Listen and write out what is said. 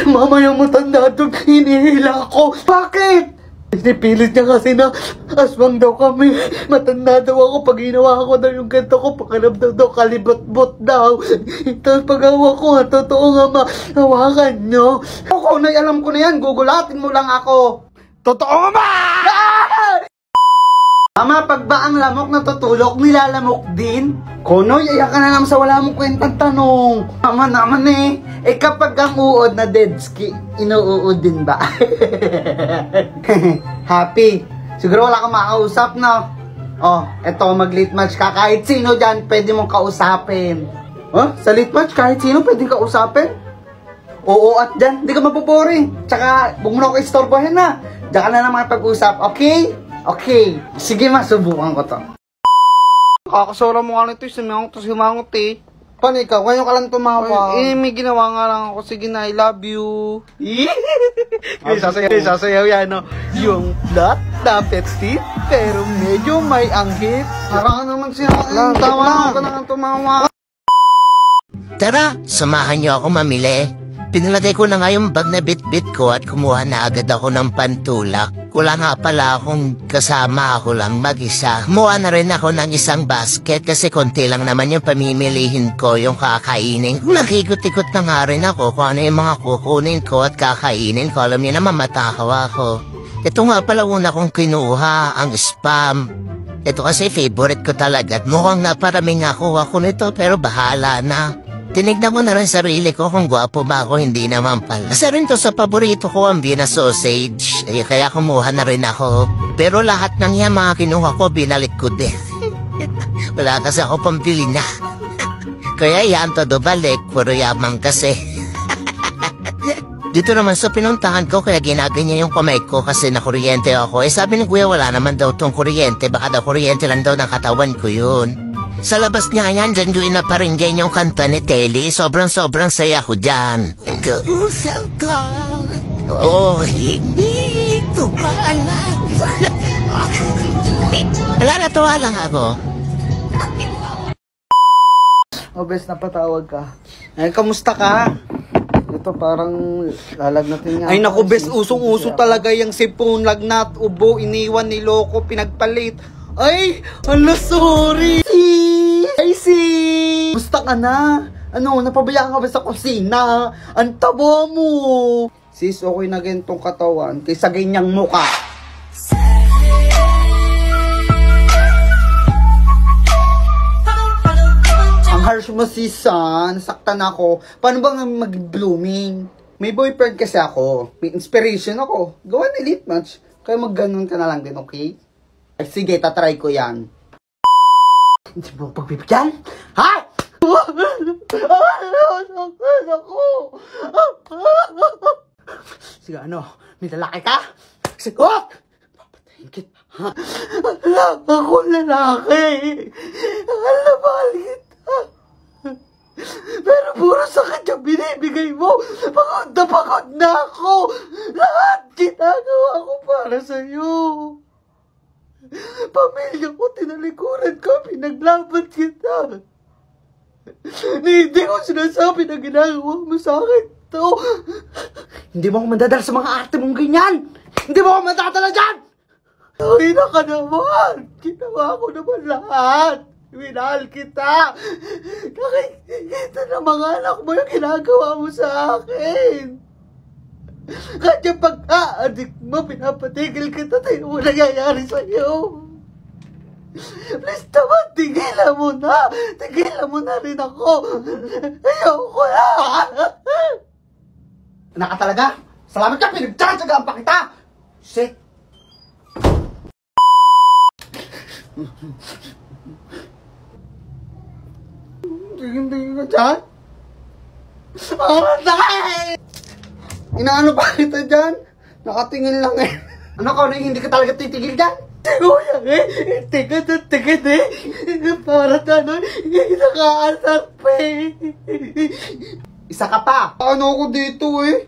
Mamayang matanda doon, hinihila ako. Bakit? Pinipilit niya kasi na aswang daw kami. Matanda daw ako. Pag ginawa ko daw yung ganito ko, pakiramdam daw, kalibot-bot daw. Tapos pag-awa ko, totoo nga hawakan nyo. Ako, alam ko na yan. Gugulatin mo lang ako. Totoo nga ba? Mama, pag ba ang lamok natutulog, nilalamok din? Konoy, iyak ka na naman sa wala mong kwentang tanong. Mama naman eh. Kapag ang uod na deadski, inuuod din ba? Happy. Siguro wala kang makausap, no? Oh, eto, mag-late match ka. Kahit sino dyan, pwede mong kausapin. Oh, sa late match, kahit sino pwede kausapin? Oo, at dyan, hindi ka mapuporing. Tsaka, huwag mo na ako istorbohin na. Diyan ka na naman pag-usap, okay? Okay. Sige, masubukan ko to. Kakasora mo ka nito, simangot eh. Paano ikaw? Ngayon ka lang tumawa. May ginawa nga lang ako. Sige na, I love you. Sasayaw yan, no? Yung flat na petit, pero medyo may anghit. Parang naman siya. Tawa ko na tumawa. Tara, samahan niyo ako mamili. Pinalagay ko na nga yung bag na bit-bit ko at kumuha na agad ako ng pantulak. Wala nga pala akong kasama, ako lang mag-isa. Kumuha na rin ako ng isang basket kasi konti lang naman yung pamimilihin ko, yung kakainin. Nakikot-ikot na nga rin ako kung ano yung mga kukunin ko at kakainin ko. Alam niyo naman, matakaw ako. Ito nga pala una kong kinuha, ang spam. Ito kasi favorite ko talaga at mukhang naparaming ako nito pero bahala na. Tinignan mo na rin sarili ko kung gwapo ba ako, hindi naman pala. Kasi rin to sa paborito ko ang Vienna sausage. Kaya kumuha na rin ako. Pero lahat ng yan mga kinuha ko, binalik ko din. Wala kasi ako pambili na. Kaya yan todo balik, puro yamang kasi. Dito naman sa pinuntahan ko, kaya ginaganyan yung kamay ko kasi nakuryente ako. Sabi ni kuya wala naman daw tong kuryente, baka daw kuryente lang daw ng katawan ko yun. Sa labas niya yan, dyan doon na paringgan yung kanta ni Telly. Sobrang saya ko dyan. Kausap ka. Oh, hindi ko pa alam. Wala, natuwa lang ako. Oh, bes, napatawag ka. Ay, kamusta ka? Ito parang lalagnatin nga. Ay, naku, bes, usong-uso talaga yung sipon, lagnat, ubo, iniwan, niloko, pinagpalit. Ay, ala, sorry. Ay, Gusta ka na? Ano, napabayaan ka ba sa kusina? Ang tabo mo. Sis, okay na gantong katawan kaysa ganyang muka. Ang harsh mo, sis, nasaktan ako. Paano ba mag-blooming? May boyfriend kasi ako. May inspiration ako. Gawa na elite match. Kaya mag-ganon ka na lang din, okay? Ay, sige, tatry ko yan. Hindi mo pagbibigyan? Ha? Sige, ano? May lalaki ka? Sige, papatayin kita. Ako lalaki. Alam, mahal kita. Pero puro sakit yung binibigay mo. Pagod na ako. Lahat ginagawa ko para sa'yo. Pamilya ko, tinalikuran ko, pinaglaban kita. Hindi ko sinasabi na ginagawa mo sa akin to. Hindi mo ako madadala sa mga arte mong ganyan. Hindi mo ako madadala dyan. Ay, ka naman. Ginawa ko naman lahat. Minahal kita. Nakikita ng mga anak mo yung ginagawa mo sa akin. Kahit yung pag-aadik mo, pinapatigil kita, tayo mo nangyayari sa'yo. Please naman, tigilan mo na. Tigilan mo na rin ako. Ayoko na. Anak ka talaga? Salamat ka, pinagtsatsagaan pa kita. Shit. Tingin-tingin ka dyan? Aray! Inaano pa kita dyan? Nakatingin lang eh. Ano ka, hindi ka talaga titigil dyan? Kuya eh, tigit eh. Para ano, nakaasar pa eh. Isa ka pa. Ano ako dito eh?